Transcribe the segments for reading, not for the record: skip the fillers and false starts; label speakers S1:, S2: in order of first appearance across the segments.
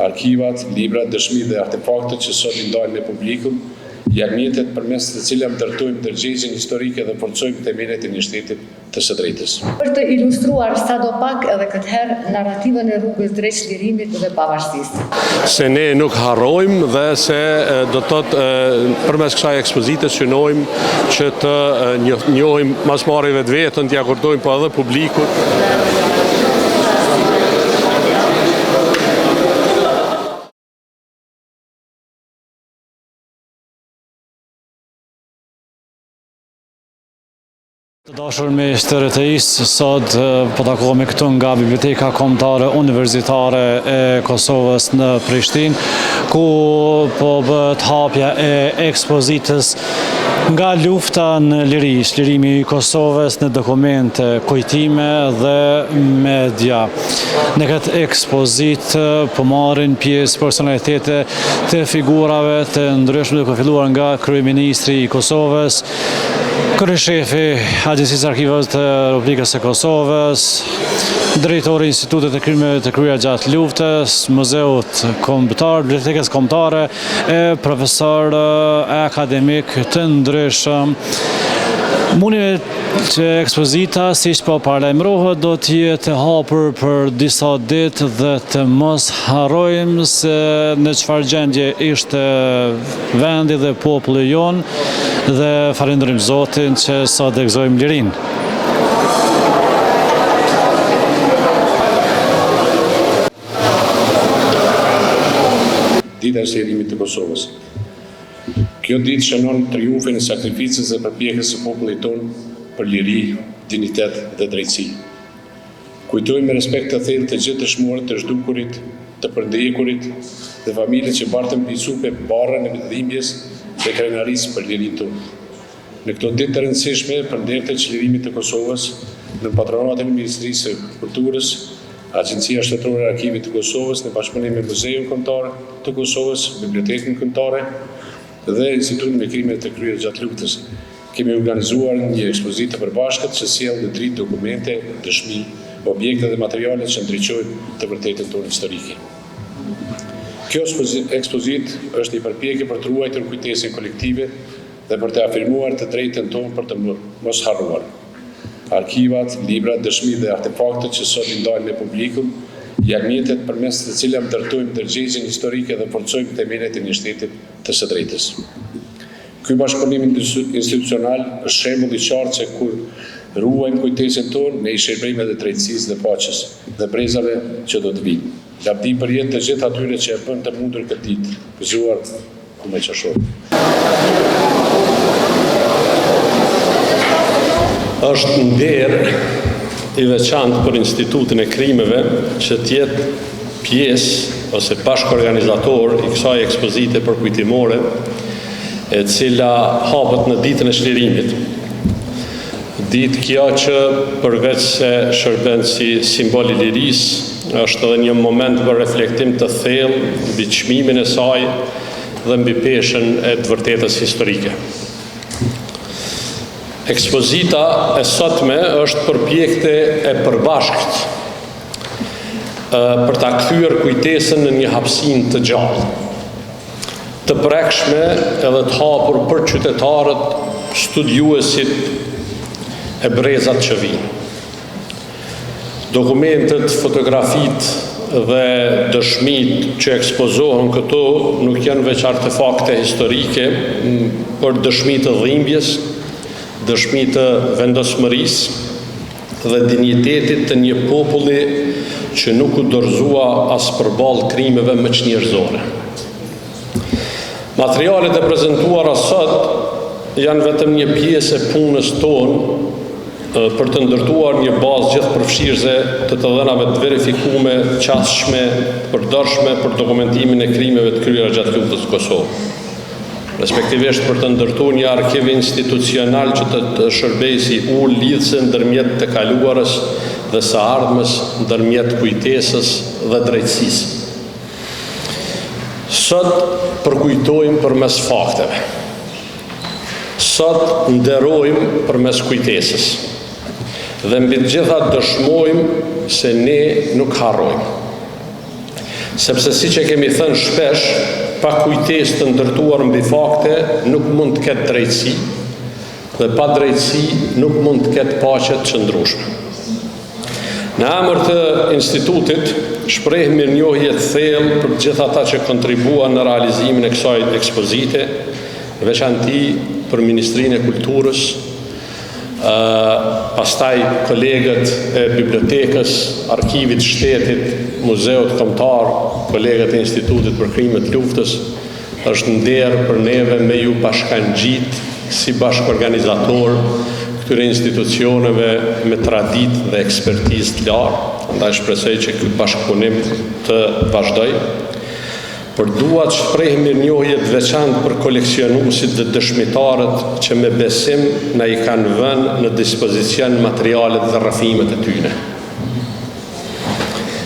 S1: arkivat, libra, dëshmi dhe artefakte që sot i ndajnë me publikun, janë mjetet përmes të cilat ndërtojmë ndërgjegjjen historike dhe forcojmë themelet e një shteti të së drejtës.
S2: Për të ilustruar sadopak edhe këtë herë narrativën e rrugës drejt çlirimit dhe pavarësisë.
S3: Se ne nuk harrojmë dhe se do të thotë përmes kësaj ekspozite synojmë që të njohim mas pari vetën, t'ia kurdojmë po edhe publikut.
S4: Të dashur me shteretërisë, sot po takohemi këtu nga Biblioteka Kombëtare Universitare e Kosovës në Prishtinë, ku po bëhet hapja e ekspozitës nga lufta në liri, çlirimi i Kosovës në dokumente, kujtime dhe media. Në këtë ekspozitë po marrin pjesë personalitete të figurave të ndryshme, duke filluar nga kryeministri i Kosovës, kryeshefi Agjencisë Arkivave të Republikës së Kosovës, drejtori i Institutit të Krimeve të kryera gjatë luftës, Muzeut Kombëtar, Bibliotekës Kombëtare, e profesor akademik të ndryshëm. Mundi që ekspozita, siç po paralajmërohet, do të jetë e hapur për disa ditë dhe të mos harrojmë se në çfarë gjendje ishte vendi dhe populli jon, dhe falenderojmë Zotin që sot e gëzojmë lirinë.
S1: Dita e sjellimit të Kosovës. Kjo ditë shënon triumfin e sakrificës dhe përpjekjes së popullit tonë për liri, dinitet dhe drejtësi. Kujtojmë me respekt të thellë të gjithë dëshmorët të zhdukurit, të përndjekurit dhe familjet që bartën pisupe barrën e dhimbjes dhe krenarisë për lirinë tonë. Në këto ditë të rëndësishme për ndërtet e çlirimit të Kosovës, në patronatin e Ministrisë së Kulturës, Agjencia Shtetërore e Arkivit të Kosovës në bashkëpunim me Muzeun Kombëtar të Kosovës, Bibliotekën Kombëtare dhe Institutin me Krimet të kryera gjatë luftës, kemi organizuar një ekspozitë të përbashkët që sjell në dritë dokumente, dëshmi, objekte dhe materiale që ndriçojnë të vërtetën tonë historike. Kjo ekspozitë është një përpjekje për të ruajtur kujtesën kolektive dhe për të afirmuar të drejtën tonë për të mos harruar. Arkivat, libra, dëshmi dhe artefakte që sot i ndajnë me publikun janë mjetet përmes të cilat ndërtojmë ndërgjegjjen historike dhe forcojmë themelet e një shteti të së drejtës. Ky bashkëpunim institucional është shembull i qartë se kur ruajmë kujtesën tonë, ne i shërbejmë edhe drejtësisë dhe paqes dhe brezave që do të vinë. Lavdi për jetë të gjithë atyre që e bën të mundur këtë ditë, gëzuar ku me qashor.
S3: Është nder i veçantë për Institutin e Krimeve që të jetë pjesë ose bashkëorganizator i kësaj ekspozite përkujtimore, e cila hapet në ditën e çlirimit. Ditë kjo që përveç se shërben si simbol i lirisë, është edhe një moment për reflektim të thellë mbi çmimin e saj dhe mbi peshën e të vërtetës historike. Ekspozita e sotme është përpjekje e përbashkët për ta kthyer kujtesën në një hapësinë të gjallë, të prekshme edhe të hapur për qytetarët, studiuesit e brezat që vinë. Dokumentet, fotografitë dhe dëshmitë që ekspozohen këtu nuk janë veç artefakte historike, por dëshmi të dhimbjes, dëshmi të vendosmërisë dhe dinjitetit të një populli që nuk u dorëzua as përballë krimeve mëqnjerëzore. Materialet e prezantuara sot janë vetëm një pjesë e punës tonë për të ndërtuar një bazë gjithëpërfshirëse të dhënave të verifikume, qasshme, përdorshme për dokumentimin e krimeve të kryera gjatë luftës së Kosovës. Respektivisht për të ndërtuar një arkiv institucional që të shërbejë si ulë lidhëse ndërmjet të kaluarës dhe së ardhmes, ndërmjet kujtesës dhe drejtësisë. Sot përkujtojmë përmes fakteve. Sot nderojmë përmes kujtesës. Dhe mbi të gjitha dëshmojmë se ne nuk harrojmë. Sepse si që kemi thënë shpesh, pa kujtesë të ndërtuar mbi fakte nuk mund të ketë drejtësi, dhe pa drejtësi nuk mund të ketë paqe të qëndrueshme. Në emër të institutit, shpreh mirënjohje të thellë për të gjithë ata që kontribuan në realizimin e kësaj ekspozite, veçanti për Ministrinë e Kulturës, pastaj kolegët e bibliotekës, arkivit shtetit, muzeut kombëtar, kolegët e Institutit për Krimet Luftës, është nder për neve me ju bashkangjit si bashkëorganizator këtyre institucioneve me traditë dhe ekspertizë të lartë, ndaj shpresoj që ky bashkëpunim të vazhdojë. Por dua të shpreh mirënjohje të veçantë për koleksionuesit dhe dëshmitarët që me besim na i kanë vënë në dispozicion materialet dhe rrëfimet e tyre.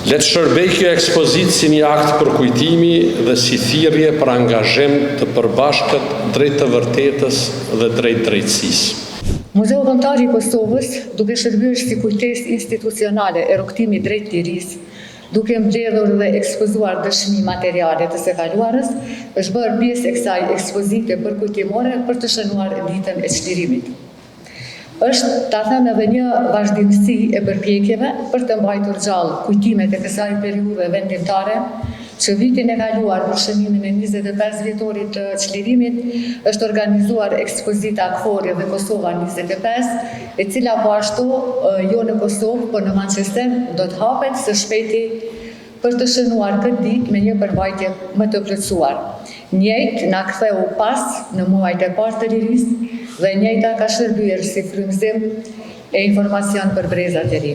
S3: Le të shërbej kjo ekspozitë si një akt për kujtimi dhe si thirrje për angazhim të përbashkët drejt të vërtetës dhe drejt drejtësisë.
S2: Muzeu Kombëtar i Kosovës, duke shërbyer si kujtesë institucionale e rrugtimit drejt lirisë, duke mbledhur dhe ekspozuar dëshmi materiale të së kaluarës, është bërë pjesë e kësaj ekspozite përkujtimore për të shënuar ditën e çlirimit. Është, ta them edhe një vazhdimsi e përpjekjeve për të mbajtur gjallë kujtimet e kësaj periudhe vendimtare, që vitin e kaluar për shënimin e 25 vjetorit të çlirimit është organizuar ekspozita Akfori dhe Kosova 25, e cila po ashtu jo në Kosovë, por në Manchester do të hapet së shpejti për të shënuar këtë ditë me një përmbajtje më të plotësuar. Njëjtë na ktheu pas në muajt e parë të lirisë dhe njëjta ka shërbyer si frymëzim e informacion për brezat e ri.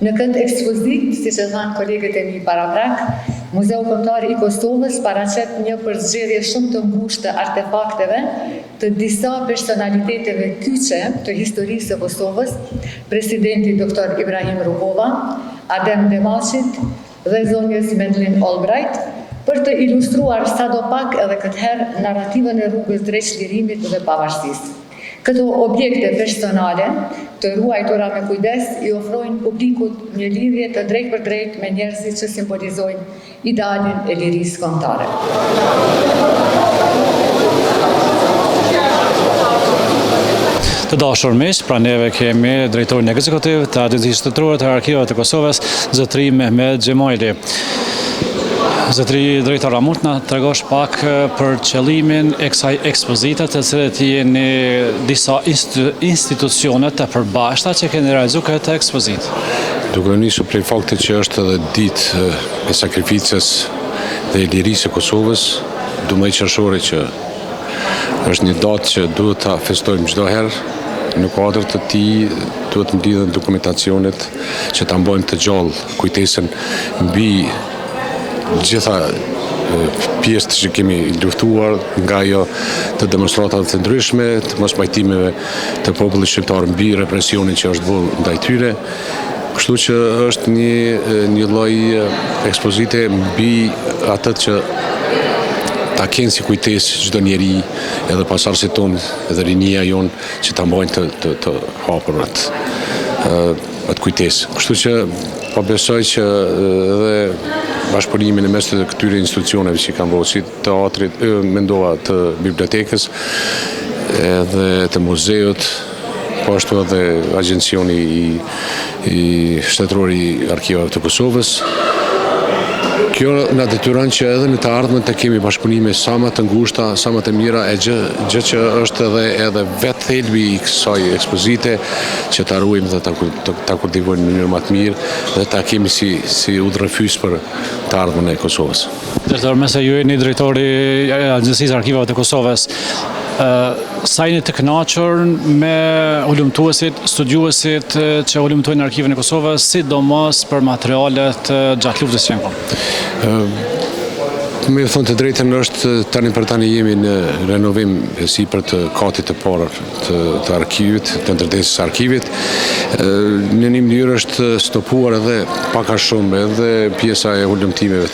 S2: Në këtë ekspozitë, siç e thanë kolegët e mi paraprak, Muzeu Kombëtar i Kosovës paraqet një përzgjedhje shumë të ngushtë të artefakteve të disa personaliteteve kyçe të historisë së Kosovës, presidenti Dr. Ibrahim Rugova, Adem Demaçit dhe zonjës Medlin Albright, për të ilustruar sadopak edhe këtë herë narrativën e rrugës drejt çlirimit dhe pavarësisë. Këto objekte personale të ruajtura me kujdes i ofrojnë publikut një lidhje të drejt për drejt me njerëzit që simbolizojnë idealin e lirisë kombëtare.
S4: Të dashur miq, pra neve kemi drejtorin ekzekutiv të Agjencisë Shtetërore të Arkiveve të Kosovës, zotëri Mehmet Xhemajli. Zotëri drejtor, a mund të na tregosh pak për qëllimin e kësaj ekspozite, të cilët jeni disa institucione të përbashkëta që keni realizuar këtë ekspozitë?
S1: Duke nisur prej faktit që është edhe ditë e sakrificës dhe e lirisë së Kosovës, 12 qershori që është një datë që duhet ta festojmë çdo herë, në kuadër të tij duhet mbledhen dokumentacionet që ta mbajnë të gjallë kujtesën mbi gjitha pjesët që kemi luftuar nga ajo të demonstratave të ndryshme, të mosbajtimeve të popullit shqiptar mbi represionin që është bërë ndaj tyre. Kështu që është një lloj ekspozite mbi atë që ta kenë si kujtesë çdo njeri, edhe pasardhësit tonë, edhe rinia jonë që ta mbajnë të hapur atë kujtesë. Kështu që po besoj që edhe bashkëpunimin e mes të këtyre institucioneve që kanë bërë, si teatrit, mendova të bibliotekës, edhe të muzeut, po ashtu edhe Agjencioni i Shtetëror i Arkivave të Kosovës. Kjo na detyron që edhe në të ardhmen të kemi bashkëpunime sa më të ngushta, sa më të mira, e gjë që është edhe vetë thelbi i kësaj ekspozite, që ta ruajmë dhe ta kultivojmë në mënyrë më të mirë dhe ta kemi si udhërrefys për të ardhmen e Kosovës.
S4: Drejtor, mëse ju jeni drejtori i Agjencisë Arkivave të Kosovës, sa jeni të kënaqur me ulëmtuesit, studiuesit që ulëmtojnë arkivin e Kosovës, sidomos për materialet gjatë luftës që janë?
S1: Me thonë të drejtën, është për tani jemi në renovim sipër të katit të parë të arkivit, të ndërtesës së arkivit. Në një mënyrë është stopuar edhe pak a shumë edhe pjesa e ulëmtimeve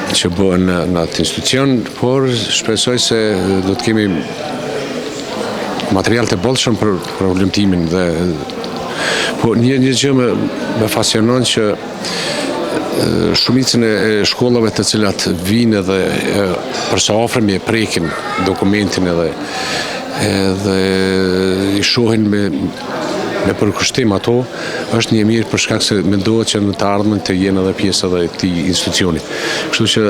S1: që bëhen në atë institucion, por shpresoj se do të kemi material të bollshëm për ulëmtimin dhe po një gjë më pasionon që shumicën e shkollave të cilat vinë edhe përsa afërmi e prekin dokumentin edhe i shohin me përkushtim ato, është një mirë për shkak se mendohet që në të ardhmen të jenë edhe pjesë edhe këtij institucionit. Kështu që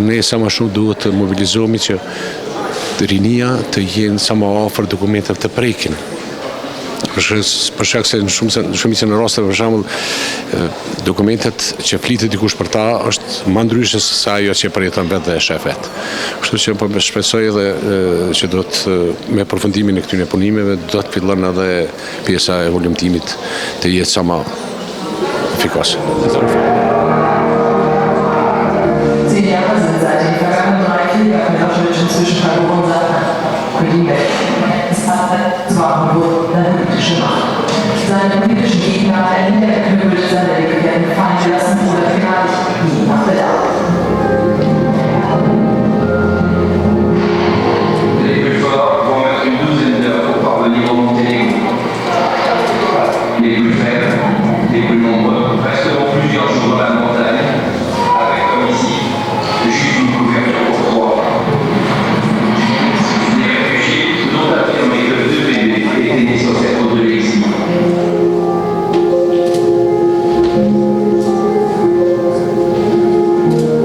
S1: ne sa më shumë duhet të mobilizohemi që rinia të jenë sa më afër dokumenteve të prekin. Për shkak se në shumicën e rasteve, për shembull, dokumentet që flitet dikush për ta është më ndryshe se ajo që përjeton vetë dhe e shef vetë. Kështu që po shpresoj edhe që do të me përfundimin e këtyre punimeve do të fillon edhe pjesa e volumtimit të jetë sa më efikase.
S5: Seine politischen Gegner entgeknüppelt, seine Legenden fallen gelassen oder vielleicht nie nach Bedarf.
S6: Les plus forts vont mettre une douzaine d'heures pour parvenir au Monténégro. Les plus faibles, les plus nombreux, resteront plusieurs jours dans la montagne, avec comme ici, juste une couverture pour trois. Les réfugiés n'ont affirmé que 2 bébés étaient nés sur cette route de l'exil.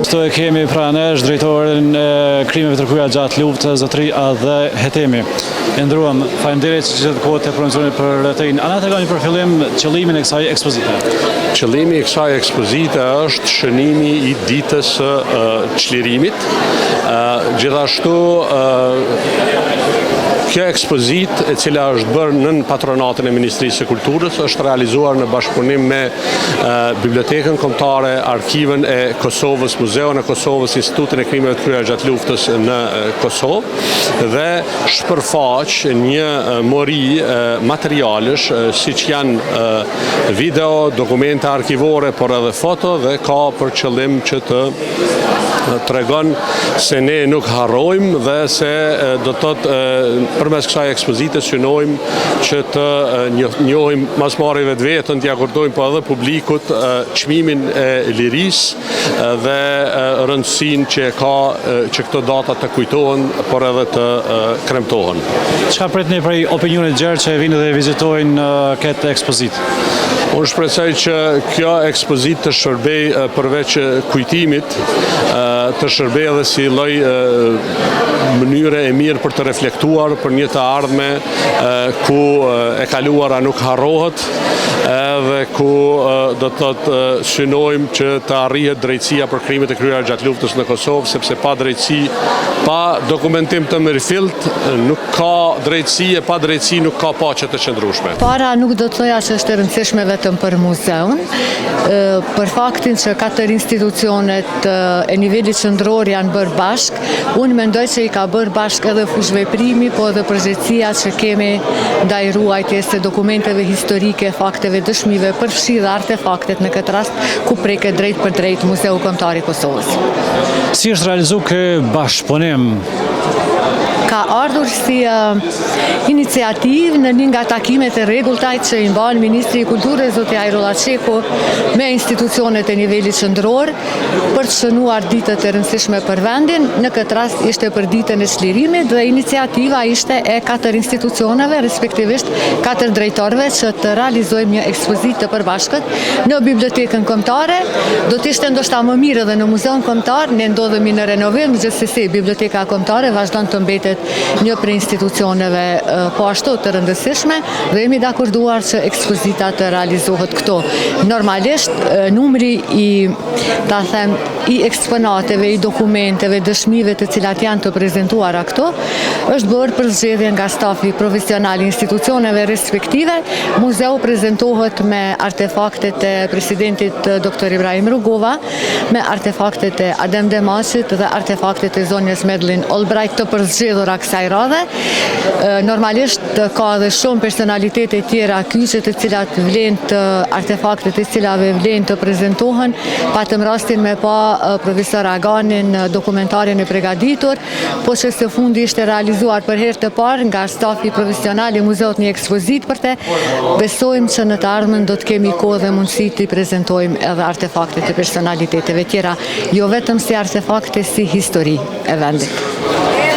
S4: Këto e kemi pra nesh drejtorin e krimeve të kryera gjatë luftës, zotëria dhe Hetemi. E ndruam, faleminderit që gjithë kohët e pronëzoni për të. A na tregoni për fillim qëllimin e kësaj ekspozite?
S3: Qëllimi i kësaj ekspozite është shënimi i ditës së çlirimit. Gjithashtu kjo ekspozit e cila është bërë nën patronatën e Ministrisë së Kulturës është realizuar në bashkëpunim me Bibliotekën Kombëtare, Arkivën e Kosovës, Muzeun e Kosovës, Institutin e Krimeve të Kryera gjatë luftës në Kosovë dhe shpërfaq një mori materialesh siç janë video, dokumente arkivore, por edhe foto dhe ka për qëllim që të tregon se ne nuk harrojmë dhe se do të thotë përmes kësaj ekspozite synojmë që të njohim masmari vetën, t'ia kurdojmë po edhe publikut çmimin e lirisë dhe rëndësinë që ka që këto data të kujtohen, por edhe të kremtohen.
S4: Çka pritni prej opinionit gjerë që vinë dhe vizitojnë këtë ekspozitë?
S3: Unë shpresoj që kjo ekspozitë të shërbej përveç kujtimit, të shërbej edhe si lloj mënyre e mirë për të reflektuar për një të ardhme ku e kaluara nuk harrohet, edhe ku do të thotë synojmë që të arrihet drejtësia për krimet e kryera gjatë luftës në Kosovë, sepse pa drejtësi, pa dokumentim të mirëfillt, nuk ka drejtësi e pa drejtësi nuk ka paqe të qëndrueshme.
S2: Para nuk do të thoja që është e rëndësishme vetëm për muzeun, për faktin që 4 institucionet e nivelit qendror janë bërë bashk, unë mendoj që i ka bërë bashk edhe fushveprimi, po edhe përgjegjësia që kemi ndaj ruajtjes së dokumenteve historike, fakteve, dëshmive, përfshi dhe artefaktet në këtë rast ku preket drejt për drejt Muzeu Kombëtar i Kosovës.
S4: Si është realizuar ky bashkëpunim?
S2: Ka ardhur si iniciativë në një nga takimet e rregullta që i mban Ministri i Kulturës zoti Ajro Llaçeku me institucionet e nivelit qendror për të shënuar ditët e rëndësishme për vendin. Në këtë rast ishte për ditën e çlirimit dhe iniciativa ishte e 4 institucioneve, respektivisht 4 drejtorëve që të realizojmë një ekspozitë të përbashkët në Bibliotekën Kombëtare. Do të ishte ndoshta më mirë edhe në Muzeun Kombëtar, ne ndodhemi në renovim, gjithsesi Biblioteka Kombëtare vazhdon të mbetet një prej institucioneve po ashtu të rëndësishme dhe jemi dakorduar që ekspozita të realizohet këto. Normalisht numri i eksponateve, i dokumenteve, dëshmive të cilat janë të prezantuara këto është bërë për zgjedhje nga stafi profesional i institucioneve respektive. Muzeu prezantohet me artefaktet e presidentit Dr. Ibrahim Rugova, me artefaktet e Adem Demasit dhe artefaktet e zonjës Medlin Albright të përzgjedhura profesora kësaj radhe. Normalisht ka dhe shumë personalitete tjera kyçe të cilat vlen të artefakte të cilave vlen të prezentohen. Patëm rastin me pa profesor Aganin dokumentarin e përgatitur, po që së fundi ishte realizuar për herë të parë nga stafi profesional i muzeut një ekspozit për te. Besojmë që në të ardhmen do të kemi kohë dhe mundësi të prezentojmë edhe artefakte të personaliteteve tjera, jo vetëm si artefakte, si histori e vendit.